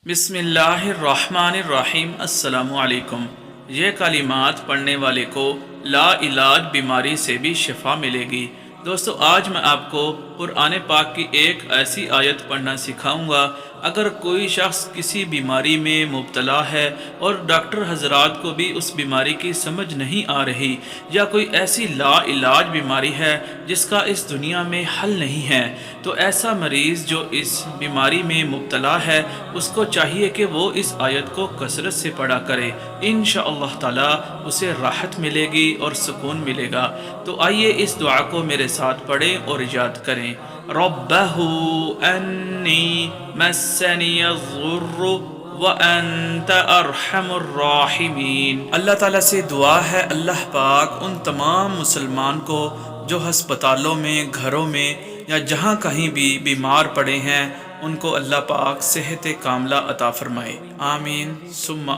بسم اللہ الرحمن الرحیم۔ السلام علیکم۔ یہ کلمات پڑھنے والے کو لا علاج بیماری سے بھی شفا ملے گی۔ دوستو، آج میں آپ کو قرآن پاک کی ایک ایسی آیت پڑھنا سکھاؤں گا۔ اگر کوئی شخص کسی بیماری میں مبتلا ہے اور ڈاکٹر حضرات کو بھی اس بیماری کی سمجھ نہیں آ رہی، یا کوئی ایسی لا علاج بیماری ہے جس کا اس دنیا میں حل نہیں ہے، تو ایسا مریض جو اس بیماری میں مبتلا ہے اس کو چاہیے کہ وہ اس آیت کو کثرت سے پڑھا کرے۔ انشاءاللہ تعالی اسے راحت ملے گی اور سکون ملے گا۔ تو آئیے اس دعا کو میرے ساتھ پڑھیں اور یاد کریں۔ ربہ انی مسنی الضر وَأَنْتَ أَرْحَمُ الرَّاحِمِينَ۔ اللہ تعالیٰ سے دعا ہے اللہ پاک ان تمام مسلمان کو جو ہسپتالوں میں، گھروں میں یا جہاں کہیں بھی بیمار پڑے ہیں، ان کو اللہ پاک صحت کاملہ عطا فرمائے۔ آمین ثم